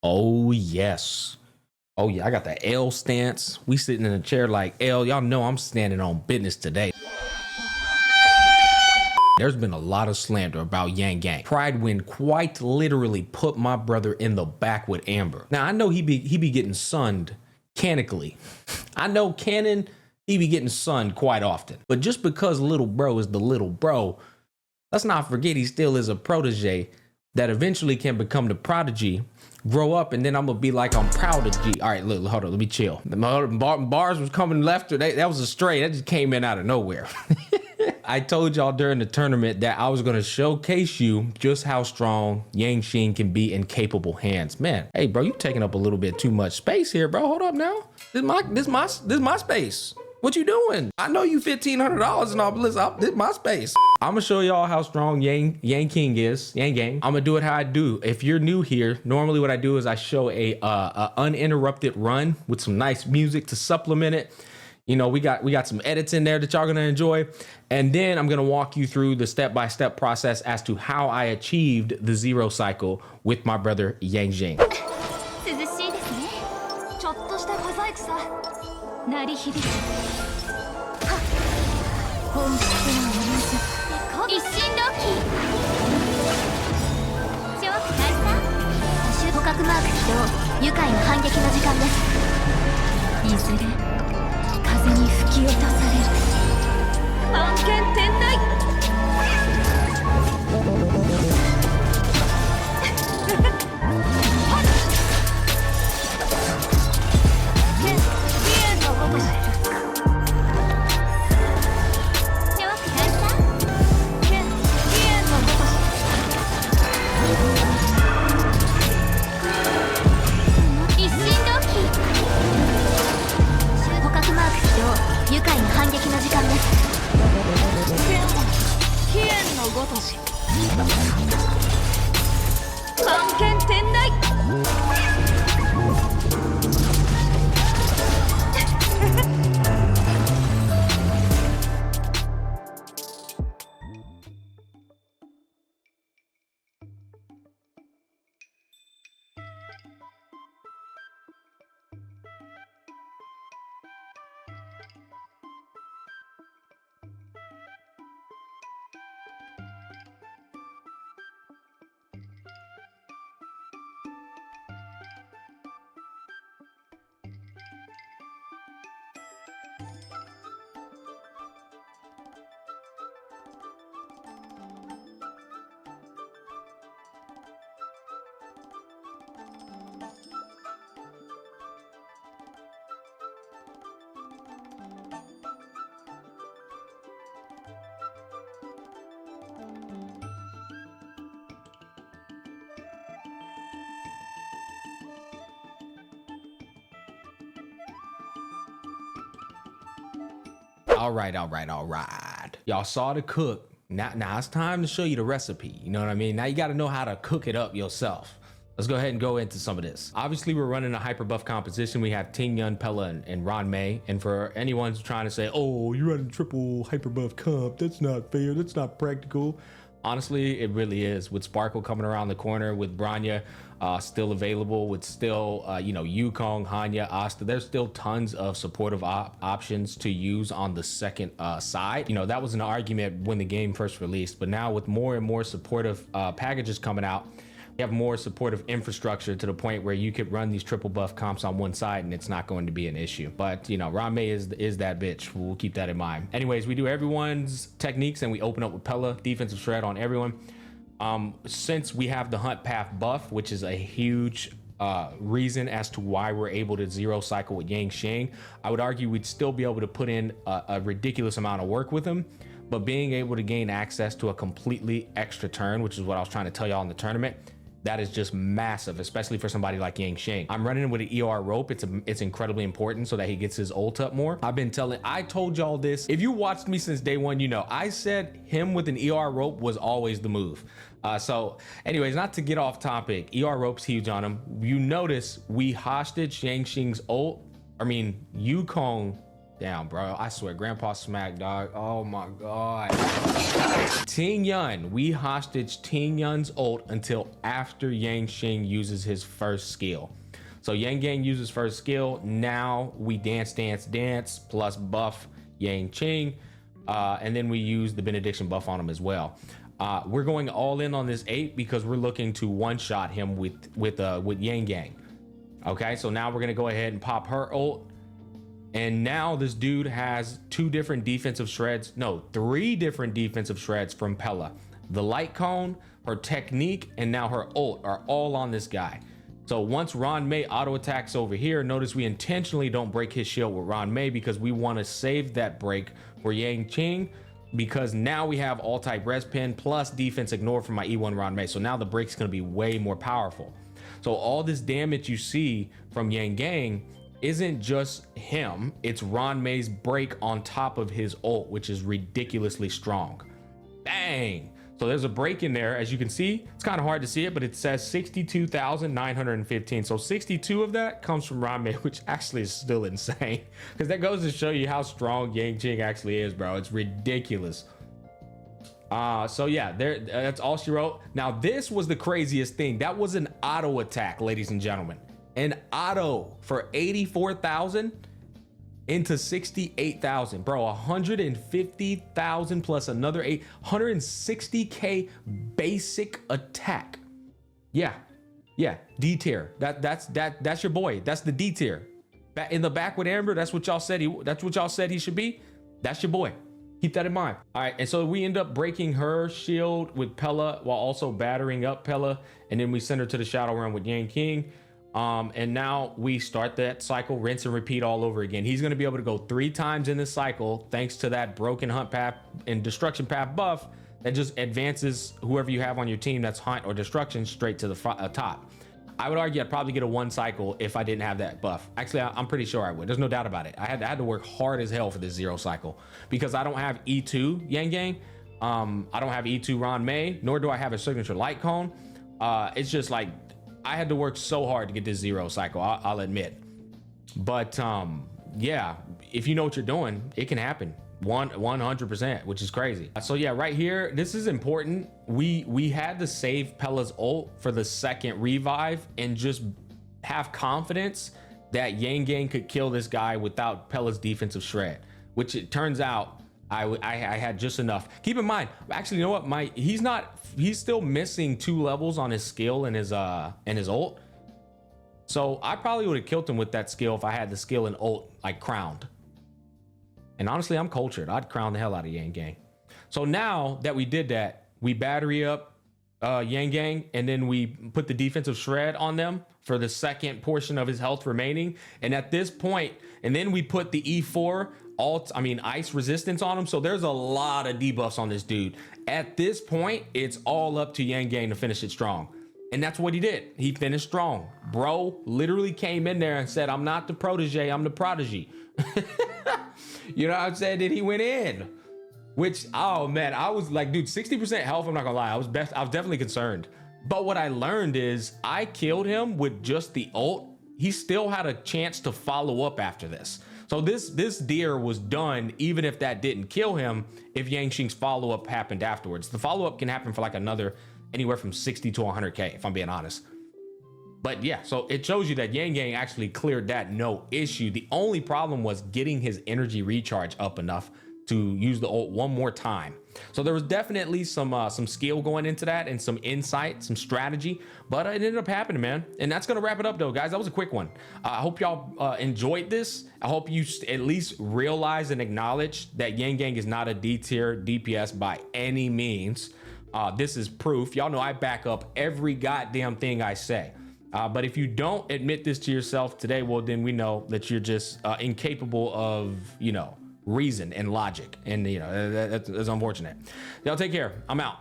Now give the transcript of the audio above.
Oh, yes. Oh, yeah. I got the L stance. We sitting in a chair like L. Y'all know I'm standing on business today. There's been a lot of slander about Yanqing. Pridewin quite literally put my brother in the back with Amber. Now, I know he be getting sunned canonically. I know canon, he be getting sunned quite often. But just because little bro is the little bro, let's not forget he still is a protege that eventually can become the prodigy, grow up, and then I'm gonna be like, I'm proud of G. All right, look, hold on, let me chill. The bars was coming left, or that was a stray. That just came in out of nowhere. I told y'all during the tournament that I was gonna showcase you just how strong Yanqing can be in capable hands. Man, hey bro, you taking up a little bit too much space here, bro. Hold up now. This my space. What you doing? I know you $1,500 and all, but listen, this my space. I'm gonna show y'all how strong Yanqing is. Yanqing. I'm gonna do it how I do. If you're new here, normally what I do is I show a uninterrupted run with some nice music to supplement it. You know, we got some edits in there that y'all gonna enjoy. And then I'm gonna walk you through the step-by-step process as to how I achieved the zero cycle with my brother Yanqing. All right. Y'all saw the cook. Now it's time to show you the recipe. You know what I mean? Now you got to know how to cook it up yourself. Let's go ahead and go into some of this. Obviously, we're running a hyper buff composition. We have Ting Yun, Pella, and Ron Mei. And for anyone who's trying to say, oh, you're running triple hyper buff comp, that's not fair, that's not practical. Honestly, it really is. With Sparkle coming around the corner, with Branya still available, with still, Yukong, Hanya, Asta, there's still tons of supportive options to use on the second side. You know, that was an argument when the game first released, but now with more and more supportive packages coming out, you have more supportive infrastructure to the point where you could run these triple buff comps on one side and it's not going to be an issue. But you know, Rame is that bitch. We'll keep that in mind. Anyways, we do everyone's techniques and we open up with Pella, defensive shred on everyone. Since we have the hunt path buff, which is a huge reason as to why we're able to zero cycle with Yanqing, I would argue we'd still be able to put in a ridiculous amount of work with him. But being able to gain access to a completely extra turn, which is what I was trying to tell y'all in the tournament, that is just massive, especially for somebody like Yanqing. I'm running with an ER rope. It's incredibly important so that he gets his ult up more. I told y'all this. If you watched me since day one, you know, I said him with an ER rope was always the move. So anyways, not to get off topic, ER rope's huge on him. You notice we hostage Yanqing's ult. I mean, Yukong down, bro. I swear, Grandpa smack, dog. Oh my God. Ting Yun, we hostage Ting Yun's ult until after Yanqing uses his first skill. So Yanqing uses first skill. Now we dance plus buff Yanqing. And then we use the benediction buff on him as well. We're going all in on this 8 because we're looking to one-shot him with Yanqing. Okay, so now we're gonna go ahead and pop her ult. And now this dude has 2 different defensive shreds. No, 3 different defensive shreds from Pela. The light cone, her technique, and now her ult are all on this guy. So once Ron Mei auto attacks over here, notice we intentionally don't break his shield with Ron Mei because we want to save that break for Yanqing, because now we have all type res pin plus defense ignore from my E1 Ron Mei. So now the break's going to be way more powerful. So all this damage you see from Yanqing isn't just him, it's Ron Mei's break on top of his ult, which is ridiculously strong. Bang! So there's a break in there. As you can see, it's kind of hard to see it, but it says 62,915. So 62 of that comes from Ron Mei, which actually is still insane, because that goes to show you how strong Yanqing actually is, bro. It's ridiculous. So yeah, that's all she wrote. Now this was the craziest thing. That was an auto attack, ladies and gentlemen. An auto for 84,000 into 68,000, bro. 150,000 plus another 160k basic attack. Yeah, D tier. That's your boy. That's the D tier. In the back with Amber, that's what y'all said he should be. That's your boy. Keep that in mind. All right, and so we end up breaking her shield with Pela while also battering up Pela, and then we send her to the Shadow Realm with Yanqing. And now we start that cycle, rinse and repeat all over again. He's going to be able to go 3 times in this cycle thanks to that broken hunt path and destruction path buff that just advances whoever you have on your team that's hunt or destruction straight to the top. I would argue I'd probably get a 1 cycle if I didn't have that buff. Actually, I'm pretty sure I would. There's no doubt about it. I had to work hard as hell for this 0 cycle because I don't have E2 Yanqing. I don't have E2 Ron Mei, nor do I have a signature light cone. It's just like I had to work so hard to get this 0 cycle, I'll admit. But yeah, if you know what you're doing, it can happen 100%, which is crazy. So yeah, right here, this is important. We had to save Pela's ult for the 2nd revive and just have confidence that Yanqing could kill this guy without Pela's defensive shred, which it turns out I had just enough. Keep in mind, actually, you know what? He's still missing 2 levels on his skill and his ult. So I probably would have killed him with that skill if I had the skill and ult like crowned. And honestly, I'm cultured. I'd crown the hell out of Yanqing. So now that we did that, we battery up Yanqing, and then we put the defensive shred on them for the 2nd portion of his health remaining. And at this point, and then we put the E4 ice resistance on him. So there's a lot of debuffs on this dude. At this point, it's all up to Yanqing to finish it strong. And that's what he did. He finished strong. Bro literally came in there and said, I'm not the protege, I'm the prodigy. You know what I'm saying? Then he went in. Which, oh man, I was like, dude, 60% health, I'm not gonna lie. I was definitely concerned. But what I learned is I killed him with just the ult. He still had a chance to follow up after this. So this deer was done even if that didn't kill him, if Yanqing's follow-up happened afterwards. The follow-up can happen for like anywhere from 60 to 100k, if I'm being honest. But yeah, so it shows you that Yanqing actually cleared that no issue. The only problem was getting his energy recharge up enough to use the ult 1 more time. So there was definitely some skill going into that and some insight, some strategy, but it ended up happening, man. And that's gonna wrap it up though, guys. That was a quick one. I hope y'all enjoyed this. I hope you at least realize and acknowledge that Yanqing is not a D tier DPS by any means. This is proof. Y'all know I back up every goddamn thing I say. But if you don't admit this to yourself today, well, then we know that you're just incapable of, reason and logic. And, that's unfortunate. Y'all take care. I'm out.